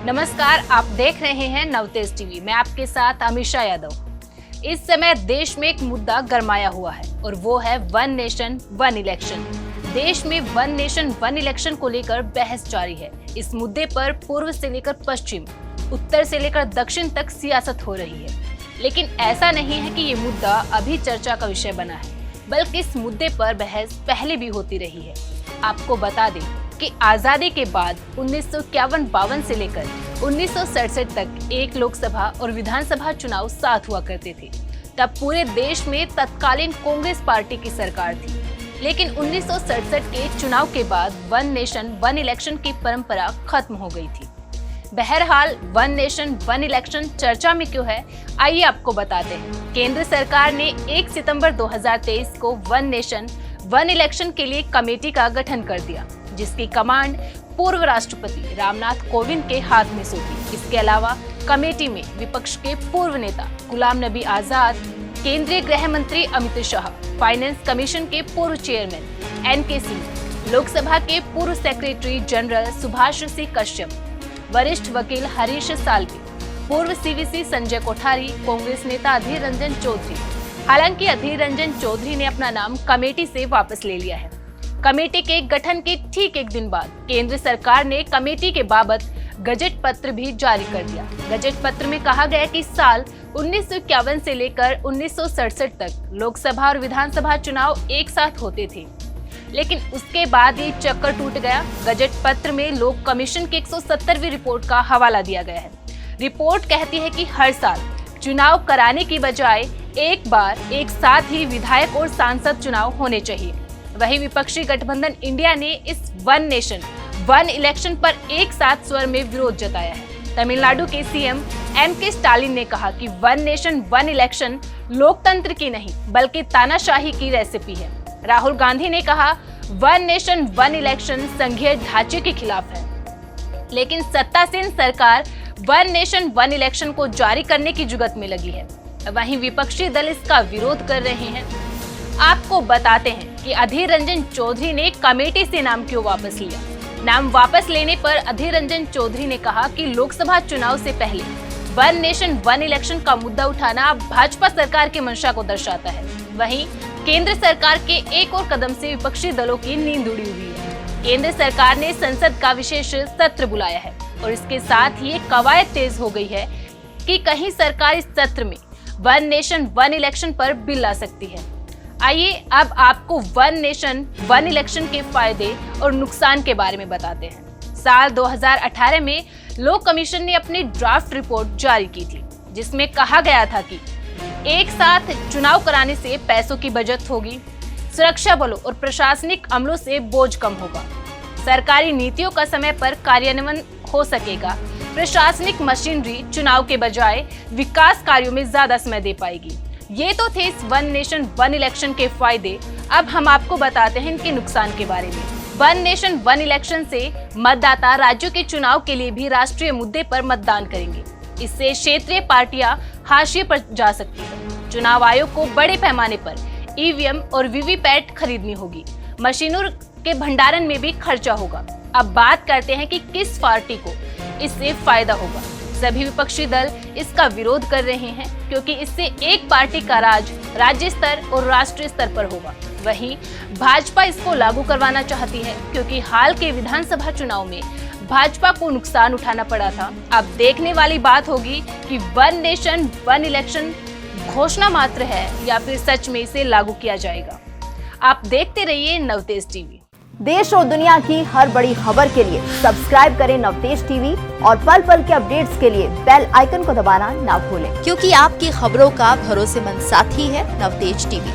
नमस्कार, आप देख रहे हैं नवतेज टीवी। मैं आपके साथ अमीषा यादव। इस समय देश में एक मुद्दा गरमाया हुआ है और वो है वन नेशन वन इलेक्शन। देश में वन नेशन वन इलेक्शन को लेकर बहस जारी है। इस मुद्दे पर पूर्व से लेकर पश्चिम, उत्तर से लेकर दक्षिण तक सियासत हो रही है। लेकिन ऐसा नहीं है कि ये मुद्दा अभी चर्चा का विषय बना है, बल्कि इस मुद्दे पर बहस पहले भी होती रही है। आपको बता दें कि आजादी के बाद 1951-52 से लेकर 1967 तक एक लोकसभा और विधानसभा चुनाव साथ हुआ करते थे। तब पूरे देश में तत्कालीन कांग्रेस पार्टी की सरकार थी। लेकिन 1967 के चुनाव के बाद वन नेशन वन इलेक्शन की परंपरा खत्म हो गई थी। बहरहाल वन नेशन वन इलेक्शन चर्चा में क्यों है, आइए आपको बताते हैं। केंद्र सरकार ने 1 सितंबर 2023 को वन नेशन वन इलेक्शन के लिए कमेटी का गठन कर दिया, जिसकी कमांड पूर्व राष्ट्रपति रामनाथ कोविंद के हाथ में सौंपी। इसके अलावा कमेटी में विपक्ष के पूर्व नेता गुलाम नबी आजाद, केंद्रीय गृह मंत्री अमित शाह, फाइनेंस कमीशन के पूर्व चेयरमैन एन.के. सिंह, लोकसभा के पूर्व सेक्रेटरी जनरल सुभाष सिंह कश्यप, वरिष्ठ वकील हरीश साल्वे, पूर्व सीवीसी संजय कोठारी, कांग्रेस नेता अधीर रंजन चौधरी। हालांकि अधीर रंजन चौधरी ने अपना नाम कमेटी से वापस ले लिया है। कमेटी के गठन के ठीक एक दिन बाद केंद्र सरकार ने कमेटी के बाबत गजट पत्र भी जारी कर दिया। गजट पत्र में कहा गया कि साल 1951 से लेकर 1967 तक लोकसभा और विधानसभा चुनाव एक साथ होते थे। लेकिन उसके बाद ये चक्कर टूट गया। गजट पत्र में लोक कमीशन की 170वीं रिपोर्ट का हवाला दिया गया है। रिपोर्ट कहती है कि हर साल चुनाव कराने की बजाय एक बार एक साथ ही विधायक और सांसद चुनाव होने चाहिए। वहीं विपक्षी गठबंधन इंडिया ने इस वन नेशन वन इलेक्शन पर एक साथ स्वर में विरोध जताया है। तमिलनाडु के सीएम एम.के. स्टालिन ने कहा कि वन नेशन वन इलेक्शन लोकतंत्र की नहीं बल्कि तानाशाही की रेसिपी है। राहुल गांधी ने कहा वन नेशन वन इलेक्शन संघीय ढांचे के खिलाफ है। लेकिन सत्तासीन सरकार वन नेशन वन इलेक्शन को जारी करने की जुगत में लगी है। वहीं विपक्षी दल इसका विरोध कर रहे हैं। आपको बताते हैं कि अधीर रंजन चौधरी ने कमेटी से नाम क्यों वापस लिया। नाम वापस लेने पर अधीर रंजन चौधरी ने कहा कि लोकसभा चुनाव से पहले वन नेशन वन इलेक्शन का मुद्दा उठाना भाजपा सरकार की मंशा को दर्शाता है। वहीं केंद्र सरकार के एक और कदम से विपक्षी दलों की नींद उड़ी हुई है। केंद्र सरकार ने संसद का विशेष सत्र बुलाया है और इसके साथ ही एक कवायद तेज हो गई है कि कहीं सरकार इस सत्र में वन नेशन वन इलेक्शन पर बिल ला सकती है। आइए अब आपको वन नेशन वन इलेक्शन के फायदे और नुकसान के बारे में बताते हैं। साल 2018 में लोक कमीशन ने अपनी ड्राफ्ट रिपोर्ट जारी की थी, जिसमें कहा गया था कि एक साथ चुनाव कराने से पैसों की बचत होगी, सुरक्षा बलों और प्रशासनिक अमलों से बोझ कम होगा, सरकारी नीतियों का समय पर कार्यान्वयन हो सकेगा, प्रशासनिक मशीनरी चुनाव के बजाय विकास कार्यों में ज्यादा समय दे पाएगी। ये तो थे इस वन नेशन वन इलेक्शन के फायदे। अब हम आपको बताते हैं इनके नुकसान के बारे में। वन नेशन वन इलेक्शन से मतदाता राज्यों के चुनाव के लिए भी राष्ट्रीय मुद्दे पर मतदान करेंगे। इससे क्षेत्रीय पार्टियां हाशिए पर जा सकती है। चुनाव आयोग को बड़े पैमाने पर ईवीएम और वीवीपैट खरीदनी होगी। मशीनों के भंडारण में भी खर्चा होगा। अब बात करते हैं कि किस पार्टी को इससे फायदा होगा। सभी विपक्षी दल इसका विरोध कर रहे हैं, क्योंकि इससे एक पार्टी का राज राज्य स्तर और राष्ट्रीय स्तर पर होगा। वहीं भाजपा इसको लागू करवाना चाहती है, क्योंकि हाल के विधानसभा चुनाव में भाजपा को नुकसान उठाना पड़ा था। अब देखने वाली बात होगी कि वन नेशन वन इलेक्शन घोषणा मात्र है या फिर सच में इसे लागू किया जाएगा। आप देखते रहिए नवतेज टीवी। देश और दुनिया की हर बड़ी खबर के लिए सब्सक्राइब करें नवतेज टीवी और पल पल के अपडेट्स के लिए बेल आइकन को दबाना ना भूलें, क्योंकि आपकी खबरों का भरोसेमंद साथी है नवतेज टीवी।